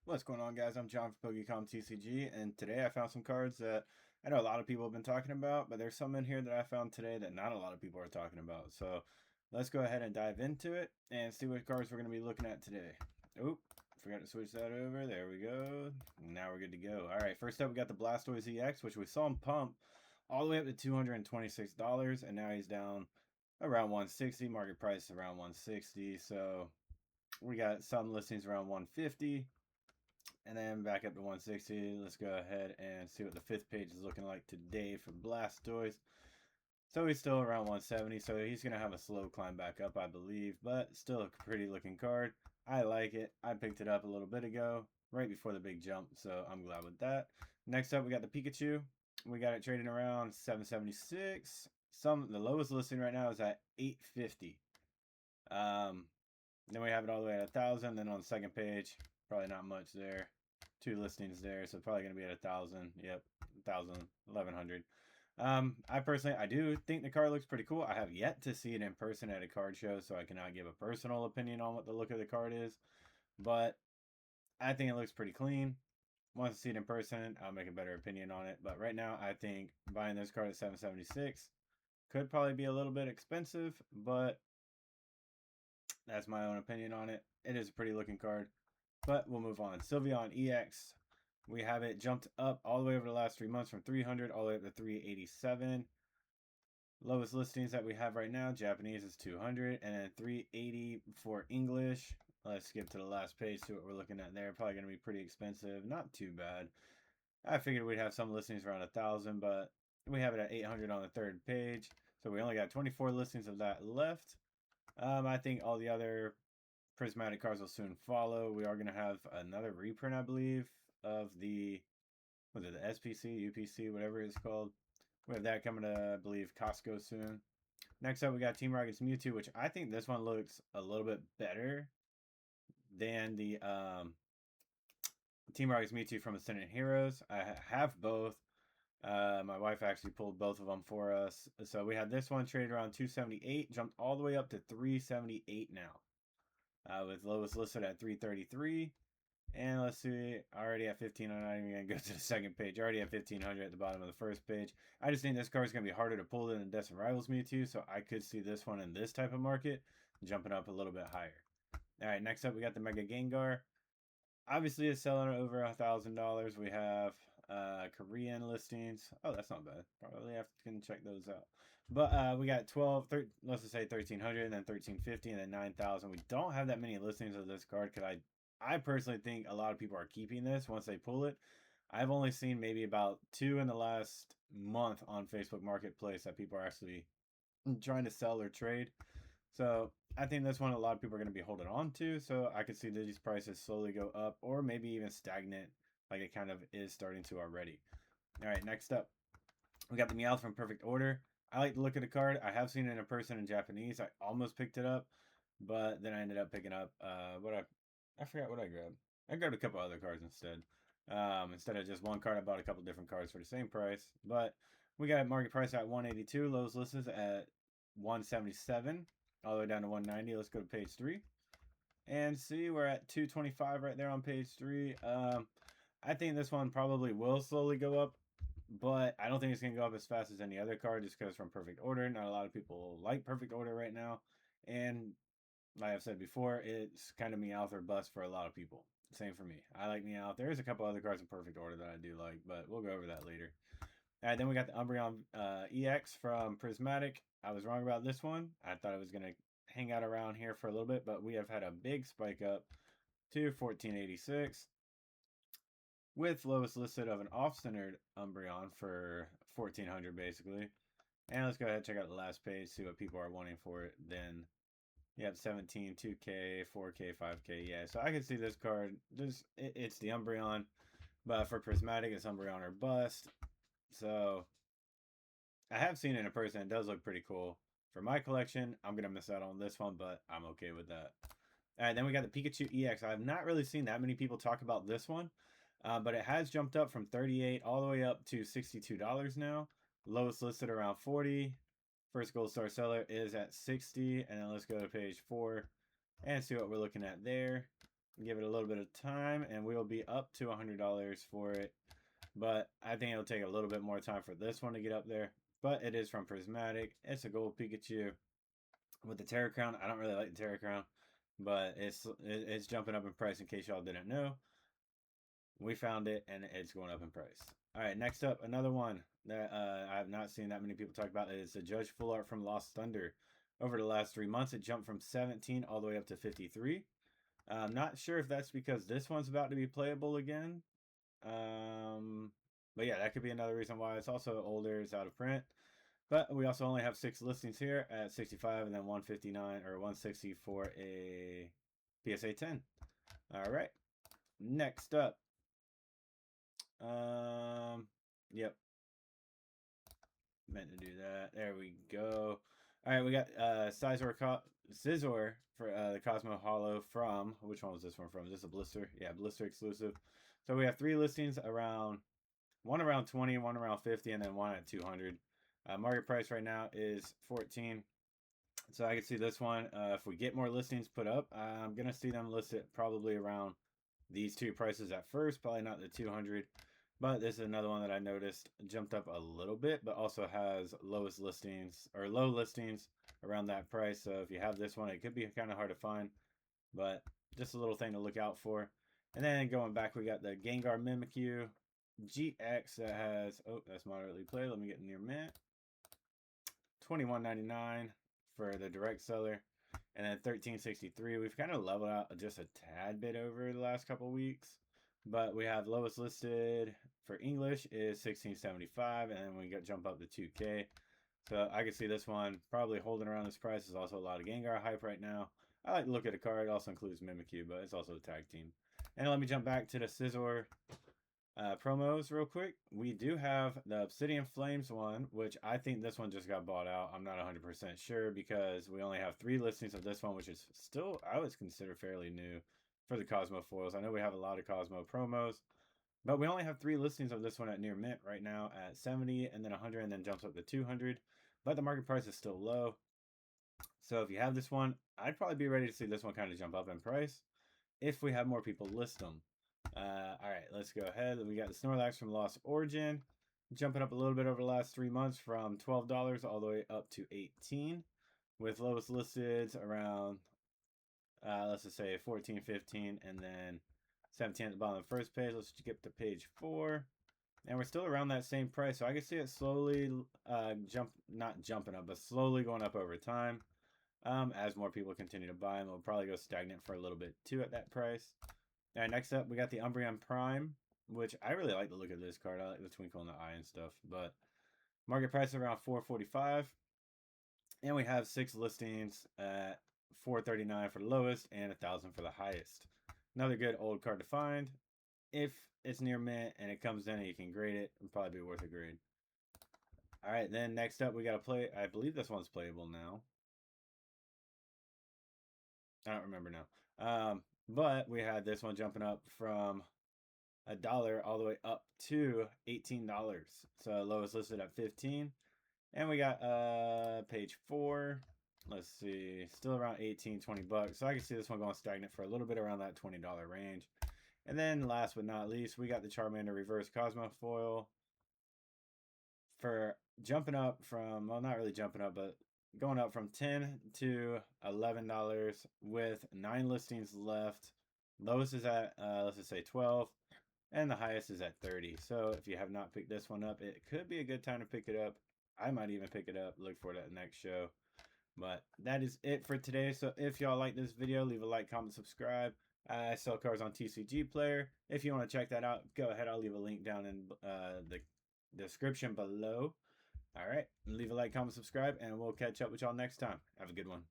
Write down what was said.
What's going on, guys? I'm John from Pokémon TCG, and today I found some cards that I know a lot of people have been talking about, but there's some in here that I found today that not a lot of people are talking about. So let's go ahead and dive into it and see what cards we're going to be looking at today. Oop, forgot to switch that over. There we go. Now we're good to go. All right, first up, we got the Blastoise EX, which we saw him pump all the way up to $226, and now he's down around 160. Market price around 160. So we got some listings around 150 and then back up to 160. Let's go ahead and see what the fifth page is looking like today for Blastoise. So he's still around 170, so he's going to have a slow climb back up, I believe, but still a pretty looking card. I like it. I picked it up a little bit ago, right before the big jump, so I'm glad with that. Next up, we got the Pikachu. We got it trading around 776. The lowest listing right now is at 850. Then we have it all the way at 1,000. Then on the second page, probably not much there. Two listings there, so probably going to be at 1,000. Yep, 1,000, 1,100. I do think the card looks pretty cool. I have yet to see it in person at a card show, so I cannot give a personal opinion on what the look of the card is. But I think it looks pretty clean. Once I see it in person, I'll make a better opinion on it. But right now, I think buying this card at 776 could probably be a little bit expensive, but that's my own opinion on it. It is a pretty looking card, but we'll move on. Sylveon EX. We have it jumped up all the way over the last 3 months from 300 all the way up to 387. Lowest listings that we have right now, Japanese is 200 and then 380 for English. Let's skip to the last page, see what we're looking at there. Probably going to be pretty expensive. Not too bad. I figured we'd have some listings around 1,000, but we have it at 800 on the third page. So we only got 24 listings of that left. I think all the other prismatic cards will soon follow. We are going to have another reprint, I believe, of the SPC, UPC, whatever it's called. We have that coming to, I believe, Costco soon. Next up, we got Team Rocket's Mewtwo, which I think this one looks a little bit better than the Team Rocket's Mewtwo from Ascendant Heroes. I have both. My wife actually pulled both of them for us. So we had this one traded around 278, jumped all the way up to 378 now. With lowest listed at 333. And let's see, already at 15. I'm not even going to go to the second page. Already at 1500 at the bottom of the first page. I just think this card is going to be harder to pull than the Destined Rivals Mewtwo, so I could see this one in this type of market jumping up a little bit higher. All right, next up we got the Mega Gengar. Obviously, it's selling over $1,000. We have Korean listings. Oh, that's not bad. Probably have to check those out. But we got 12, let's just say 1,300, and then 1,350, and then 9,000. We don't have that many listings of this card because I personally think a lot of people are keeping this once they pull it. I've only seen maybe about 2 in the last month on Facebook Marketplace that people are actually trying to sell or trade. So I think that's one a lot of people are going to be holding on to. So I could see these prices slowly go up or maybe even stagnant like it kind of is starting to already. All right, next up, we got the Meowth from Perfect Order. I like the look of the card. I have seen it in person in Japanese. I almost picked it up, but then I ended up picking up I forgot what I grabbed. I grabbed a couple other cards instead. Instead of just one card, I bought a couple different cards for the same price. But we got market price at 182. Lowest listed at 177, all the way down to 190. Let's go to page 3 and see. We're at 225 right there on page 3. I think this one probably will slowly go up, but I don't think it's going to go up as fast as any other card just because from Perfect Order. Not a lot of people like Perfect Order right now. And like I've said before, it's kind of Meowth or bust for a lot of people. Same for me. I like Meowth. There's a couple other cards in Perfect Order that I do like, but we'll go over that later. All right, then we got the Umbreon EX from Prismatic. I was wrong about this one. I thought it was going to hang out around here for a little bit, but we have had a big spike up to 1486 with lowest listed of an off-centered Umbreon for 1400 basically. And let's go ahead and check out the last page, see what people are wanting for it. Then you have 17, 2K, 4K, 5K. Yeah, so I can see this card. It's the Umbreon, but for Prismatic, it's Umbreon or bust. So I have seen it in person. It does look pretty cool. For my collection, I'm going to miss out on this one, but I'm okay with that. All right, then we got the Pikachu EX. I have not really seen that many people talk about this one, but it has jumped up from 38 all the way up to $62 now. Lowest listed around 40. First gold star seller is at 60. And then let's go to page 4 and see what we're looking at there. Give it a little bit of time, and we'll be up to $100 for it. But I think it'll take a little bit more time for this one to get up there. But it is from Prismatic. It's a gold Pikachu with the Terra Crown. I don't really like the Terra Crown, but it's jumping up in price. In case y'all didn't know, we found it and it's going up in price. All right, next up, another one that I have not seen that many people talk about is the Judge Full Art from Lost Thunder. Over the last 3 months, it jumped from 17 all the way up to 53. I'm not sure if that's because this one's about to be playable again. But yeah, that could be another reason why. It's also older, it's out of print. But we also only have 6 listings here at 65 and then 159 or 160 for a PSA 10. All right. Next up. Yep. Meant to do that. There we go. All right, we got Scizor for the Cosmo Hollow from, which one was this one from? Is this a blister? Yeah, blister exclusive. So we have 3 listings around, one around 20, one around 50, and then one at 200. Market price right now is 14. So I can see this one. If we get more listings put up, I'm gonna see them listed probably around these 2 prices at first, probably not the 200. But this is another one that I noticed jumped up a little bit, but also has lowest listings or low listings around that price. So if you have this one, it could be kind of hard to find, but just a little thing to look out for. And then going back, we got the Gengar Mimikyu GX that has, oh, that's moderately played. Let me get near mint. $21.99 for the direct seller. And then $13.63. We've kind of leveled out just a tad bit over the last couple weeks. But we have lowest listed for English is $16.75, and then we got jump up to $2K. So I can see this one probably holding around this price. There's also a lot of Gengar hype right now. I like to look at a card. It also includes Mimikyu, but it's also a tag team. And let me jump back to the Scizor promos real quick. We do have the Obsidian Flames one, which I think this one just got bought out. I'm not 100% sure because we only have 3 listings of this one, which is still, I would consider fairly new for the Cosmo foils. I know we have a lot of Cosmo promos, but we only have 3 listings of this one at near mint right now at 70 and then 100 and then jumps up to 200. But the market price is still low. So if you have this one, I'd probably be ready to see this one kind of jump up in price if we have more people list them. All right, let's go ahead. We got the Snorlax from Lost Origin, jumping up a little bit over the last 3 months from $12 all the way up to $18, with lowest listed around, let's just say 14, 15, and then 17 at the bottom of the first page. Let's skip to page 4. And we're still around that same price, so I can see it slowly not jumping up, but slowly going up over time. As more people continue to buy them, it'll probably go stagnant for a little bit too at that price. All right, next up, we got the Umbreon Prime, which I really like the look of this card. I like the twinkle in the eye and stuff, but market price around $4.45. And we have 6 listings at $4.39 for the lowest and $1,000 for the highest. Another good old card to find. If it's near mint and it comes in and you can grade it, it'll probably be worth a grade. All right, then next up, we got to play. I believe this one's playable now. I don't remember now. But we had this one jumping up from $1 all the way up to $18. So lowest listed at 15. And we got page 4. Let's see, still around 18, 20 bucks. So I can see this one going stagnant for a little bit around that $20 range. And then last but not least, we got the Charmander Reverse Cosmo Foil for jumping up from, well, not really jumping up, but going up from $10 to $11 with 9 listings left. Lowest is at, let's just say 12, and the highest is at 30. So if you have not picked this one up, it could be a good time to pick it up. I might even pick it up, look for it at the next show. But that is it for today. So if y'all like this video, leave a like, comment, subscribe. I sell cards on TCGplayer. If you want to check that out, go ahead. I'll leave a link down in the description below. All right, leave a like, comment, subscribe, and we'll catch up with y'all next time. Have a good one.